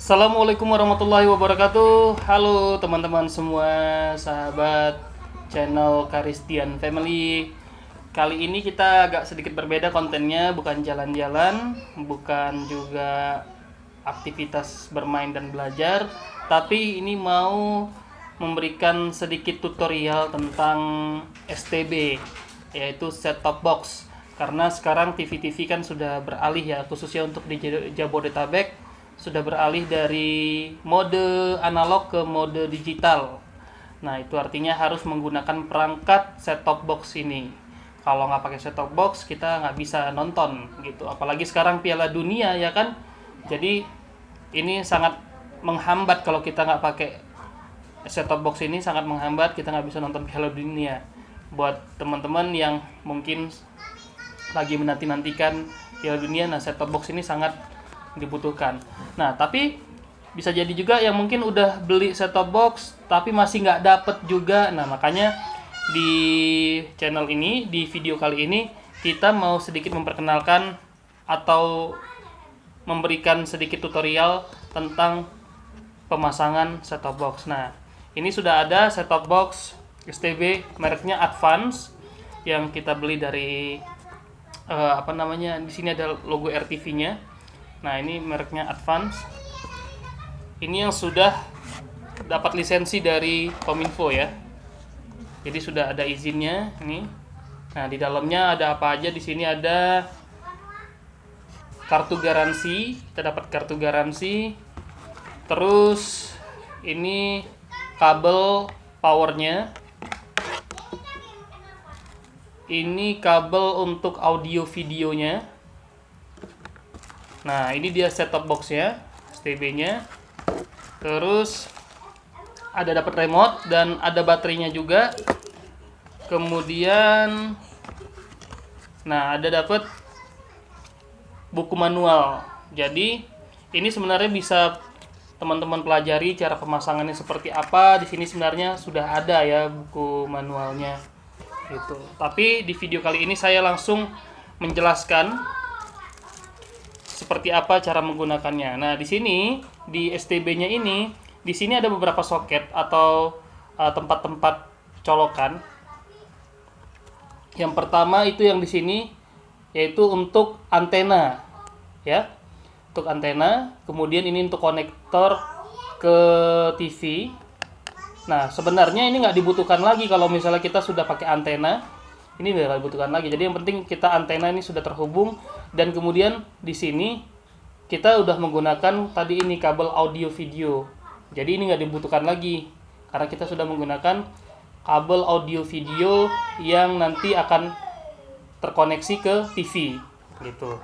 Assalamualaikum warahmatullahi wabarakatuh. Halo teman-teman semua, sahabat channel Karistian Family. Kali ini kita agak sedikit berbeda kontennya, bukan jalan-jalan, bukan juga aktivitas bermain dan belajar, tapi ini mau memberikan sedikit tutorial tentang STB, yaitu set top box. Karena sekarang TV-TV kan sudah beralih ya, khususnya untuk di Jabodetabek sudah beralih dari mode analog ke mode digital. Nah, itu artinya harus menggunakan perangkat set-top box ini. Kalau nggak pakai set-top box, kita nggak bisa nonton gitu. Apalagi sekarang Piala Dunia ya kan. Jadi ini sangat menghambat kalau kita nggak pakai set-top box ini, sangat menghambat kita nggak bisa nonton Piala Dunia. Buat teman-teman yang mungkin lagi menanti-nantikan Piala Dunia, nah set-top box ini sangat dibutuhkan. Nah, tapi bisa jadi juga yang mungkin udah beli set-top box tapi masih nggak dapet juga. Nah, makanya di channel ini, di video kali ini, kita mau sedikit memperkenalkan atau memberikan sedikit tutorial tentang pemasangan set-top box. Nah, ini sudah ada set-top box STB mereknya Advance yang kita beli dari di sini ada logo RTV-nya. Nah, ini mereknya Advance. Ini yang sudah dapat lisensi dari Kominfo ya. Jadi sudah ada izinnya ini. Nah, di dalamnya ada apa aja? Di sini ada kartu garansi. Kita dapat kartu garansi. Terus ini kabel powernya. Ini kabel untuk audio videonya. Nah, ini dia set-top box-nya, STB-nya. Terus ada dapat remote dan ada baterainya juga. Kemudian ada dapat buku manual. Jadi, ini sebenarnya bisa teman-teman pelajari cara pemasangannya seperti apa. Di sini sebenarnya sudah ada ya buku manualnya. Gitu. Tapi di video kali ini saya langsung menjelaskan seperti apa cara menggunakannya. Nah, di sini di STB-nya ini, di sini ada beberapa soket atau tempat-tempat colokan. Yang pertama itu yang di sini yaitu untuk antena, ya. Untuk antena, kemudian ini untuk konektor ke TV. Nah, sebenarnya ini nggak dibutuhkan lagi kalau misalnya kita sudah pakai antena. Ini nggak dibutuhkan lagi. Jadi yang penting kita antena ini sudah terhubung, dan kemudian di sini kita udah menggunakan tadi ini kabel audio video. Jadi ini nggak dibutuhkan lagi karena kita sudah menggunakan kabel audio video yang nanti akan terkoneksi ke TV gitu.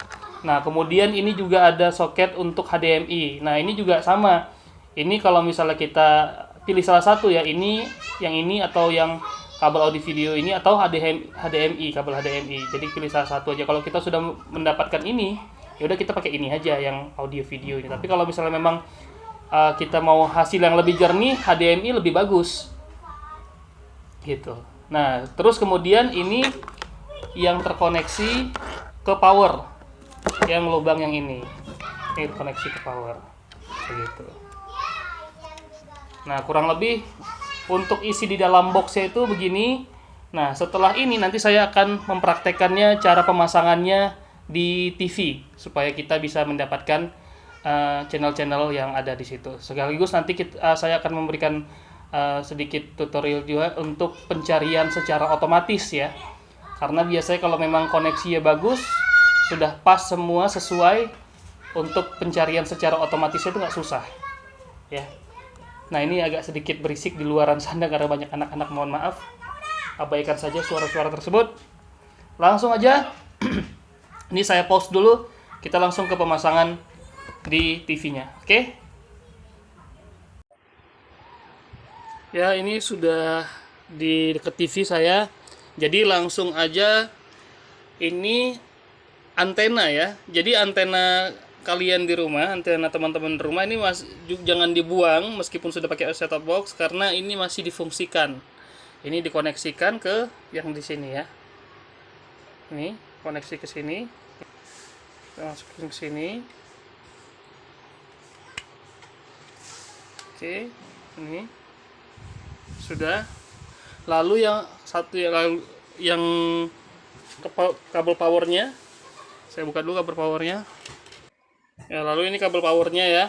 Nah, kemudian ini juga ada soket untuk HDMI. Nah, ini juga sama. Ini kalau misalnya kita pilih salah satu ya, ini, yang ini, atau yang kabel audio video ini, atau HDMI, kabel HDMI. Jadi pilih salah satu aja. Kalau kita sudah mendapatkan ini, ya udah kita pakai ini aja yang audio video ini. Tapi kalau misalnya memang kita mau hasil yang lebih jernih, HDMI lebih bagus. Gitu. Nah, terus kemudian ini yang terkoneksi ke power. Yang lubang yang ini. Ini terkoneksi ke power. Begitu. Nah, kurang lebih untuk isi di dalam boxnya itu begini. Nah, setelah ini nanti saya akan mempraktekkannya cara pemasangannya di TV supaya kita bisa mendapatkan channel-channel yang ada di situ. Sekaligus nanti saya akan memberikan sedikit tutorial juga untuk pencarian secara otomatis ya. Karena biasanya kalau memang koneksinya bagus, sudah pas semua sesuai, untuk pencarian secara otomatis itu nggak susah. Ya. Nah, ini agak sedikit berisik di luaran sana karena banyak anak-anak, mohon maaf. Abaikan saja suara-suara tersebut. Langsung aja. Ini saya pause dulu. Kita langsung ke pemasangan di TV-nya. Oke? Ya, ini sudah di dekat TV saya. Jadi langsung aja, ini antena ya. Jadi antena kalian di rumah, antena teman-teman di rumah ini jangan dibuang meskipun sudah pakai set-top box, karena ini masih difungsikan. Ini dikoneksikan ke yang di sini ya. Ini koneksi ke sini. Kita masukin ke sini. Oke, ini sudah. Lalu yang satu yang kabel powernya, saya buka dulu kabel powernya. Ya, lalu ini kabel powernya ya,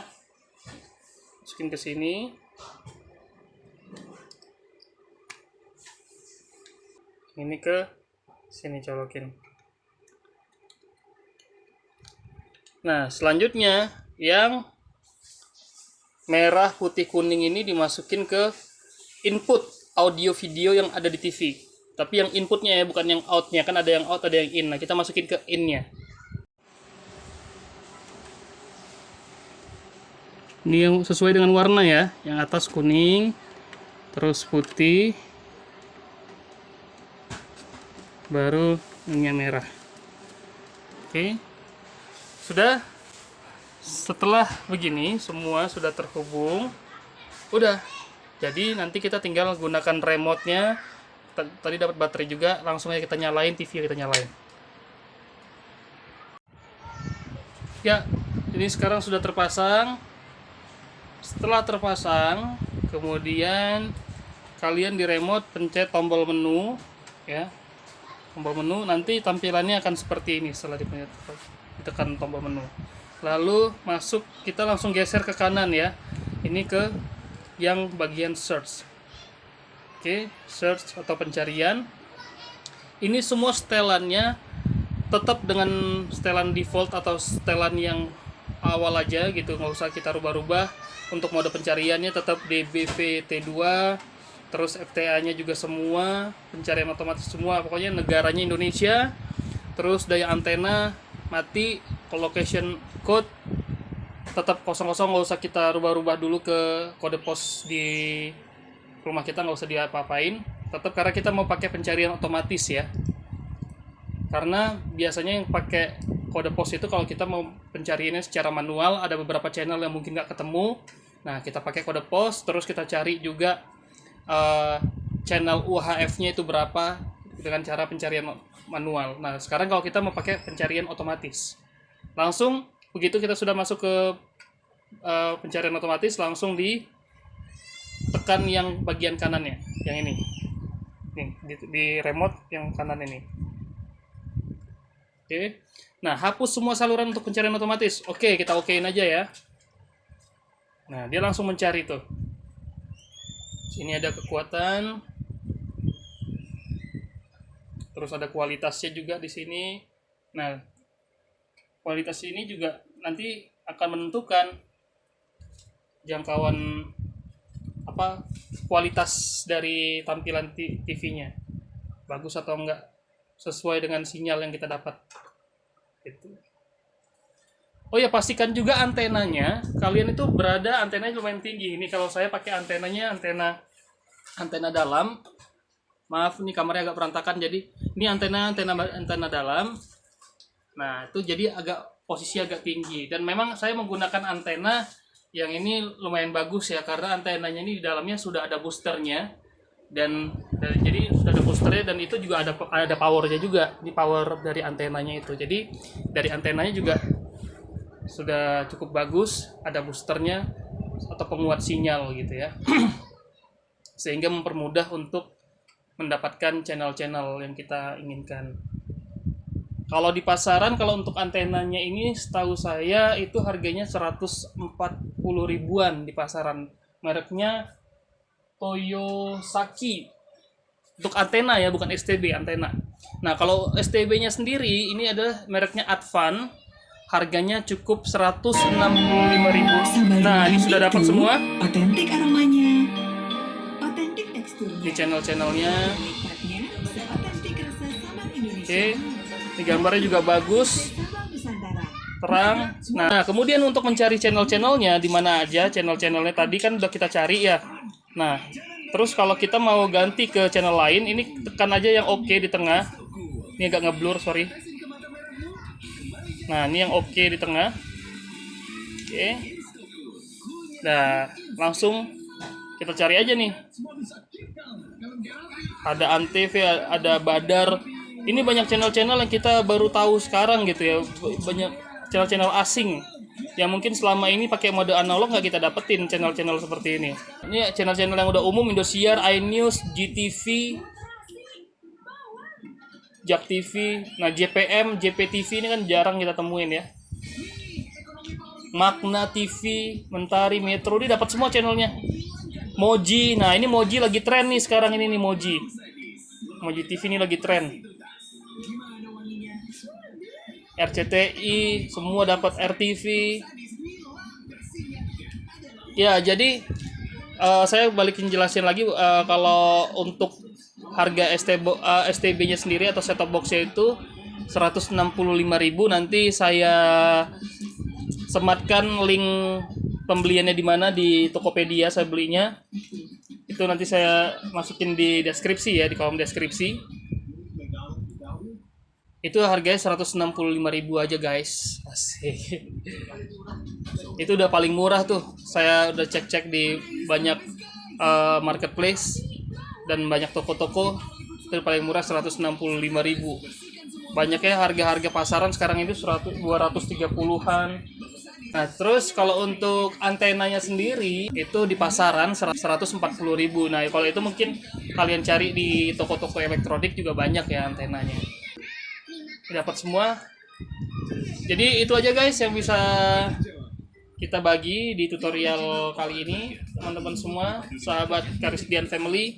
masukin ke sini. Ini ke sini colokin. Nah, selanjutnya yang merah putih kuning ini dimasukin ke input audio video yang ada di TV. Tapi yang inputnya ya, bukan yang outnya. Kan ada yang out, ada yang in. Nah, kita masukin ke in-nya. Ini yang sesuai dengan warna ya. Yang atas kuning, terus putih, baru ini yang merah. Oke. Sudah. Setelah begini semua sudah terhubung, udah. Jadi nanti kita tinggal gunakan remote-nya. Tadi dapat baterai juga, langsung aja kita nyalain TV, kita nyalain. Ya, ini sekarang sudah terpasang. Setelah terpasang, kemudian kalian di remote pencet tombol menu ya. Tombol menu, nanti tampilannya akan seperti ini setelah ditekan tombol menu. Lalu masuk, kita langsung geser ke kanan ya. Ini ke yang bagian search. Oke, search atau pencarian. Ini semua setelannya tetap dengan setelan default atau setelan yang awal aja gitu, nggak usah kita rubah-rubah. Untuk mode pencariannya tetap DBVT2, terus FTA-nya juga semua, pencarian otomatis semua, pokoknya negaranya Indonesia. Terus daya antena mati, location code tetap 00, nggak usah kita rubah-rubah dulu ke kode pos di rumah kita, nggak usah diapa-apain tetap, karena kita mau pakai pencarian otomatis ya. Karena biasanya yang pakai kode pos itu kalau kita mau pencariannya secara manual, ada beberapa channel yang mungkin nggak ketemu. Nah, kita pakai kode pos, terus kita cari juga channel UHF-nya itu berapa dengan cara pencarian manual. Nah, sekarang kalau kita mau pakai pencarian otomatis, langsung begitu kita sudah masuk ke pencarian otomatis, langsung ditekan yang bagian kanannya, yang ini. Nih, di remote yang kanan ini. Oke. Nah, hapus semua saluran untuk pencarian otomatis. Oke, kita okein aja ya. Nah, dia langsung mencari tuh. Sini ada kekuatan. Terus ada kualitasnya juga di sini. Nah, kualitas ini juga nanti akan menentukan jangkauan kualitas dari tampilan TV-nya. Bagus atau enggak, sesuai dengan sinyal yang kita dapat. Gitu. Oh ya, pastikan juga antenanya kalian itu berada, antenanya lumayan tinggi. Ini kalau saya pakai antenanya antena dalam. Maaf, ini kameranya agak berantakan, jadi ini antena dalam. Nah, itu jadi posisi agak tinggi, dan memang saya menggunakan antena yang ini lumayan bagus ya, karena antenanya ini di dalamnya sudah ada boosternya, dan jadi sudah ada boosternya, dan itu juga ada powernya juga. Ini power dari antenanya itu, jadi dari antenanya juga sudah cukup bagus, ada boosternya atau penguat sinyal gitu ya. Sehingga mempermudah untuk mendapatkan channel-channel yang kita inginkan. Kalau di pasaran, kalau untuk antenanya ini setahu saya itu harganya 140 ribuan di pasaran. Mereknya Toyosaki. Untuk antena ya, bukan STB, antena. Nah, kalau STB-nya sendiri ini adalah mereknya Advan. Harganya cukup 165.000. Nah, ini sudah dapat semua. Otentik aromanya, otentik teksturnya. Di channel-channelnya. Oke, ini gambarnya juga bagus, terang. Nah, kemudian untuk mencari channel-channelnya di mana aja, channel-channelnya tadi kan udah kita cari ya. Nah, terus kalau kita mau ganti ke channel lain, ini tekan aja yang oke di tengah. Ini agak ngeblur, sorry. Nah, ini yang oke di tengah. Oke. Nah, langsung kita cari aja nih. Ada Antv, ada Badar. Ini banyak channel-channel yang kita baru tahu sekarang gitu ya. Banyak channel-channel asing. yang mungkin selama ini pakai mode analog nggak kita dapetin channel-channel seperti ini. Ini channel-channel yang udah umum, Indosiar, iNews, GTV, Jak TV, nah JPM, JPTV ini kan jarang kita temuin ya. Magna TV, Mentari, Metro, ini dapat semua channelnya. Moji, nah ini Moji lagi tren nih sekarang ini nih Moji. Moji TV ini lagi tren. RCTI, semua dapat RTV. Ya, jadi saya balikin jelasin lagi kalau untuk harga STB-nya sendiri atau set top box-nya itu 165.000. Nanti saya sematkan link pembeliannya di mana di Tokopedia saya belinya. Itu nanti saya masukin di deskripsi ya, di kolom deskripsi. Itu harganya 165.000 aja guys. Asik. Itu udah paling murah tuh. Saya udah cek-cek di banyak marketplace dan banyak toko-toko. Itu paling murah 165.000. Banyaknya harga-harga pasaran sekarang itu 230-an. Nah, terus kalau untuk antenanya sendiri itu di pasaran 140.000. Nah, kalau itu mungkin kalian cari di toko-toko elektronik juga banyak ya antenanya. Dapat semua. Jadi itu aja guys yang bisa kita bagi di tutorial kali ini, teman-teman semua, sahabat Karisdian Family.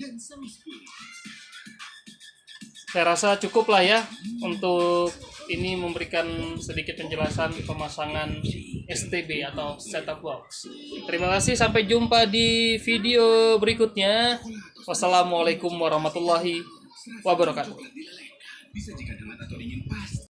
Saya rasa cukup lah ya untuk ini memberikan sedikit penjelasan pemasangan STB atau set-top box. Terima kasih, sampai jumpa di video berikutnya. Wassalamualaikum warahmatullahi wabarakatuh. Bisa jika dengan atau ingin pasti.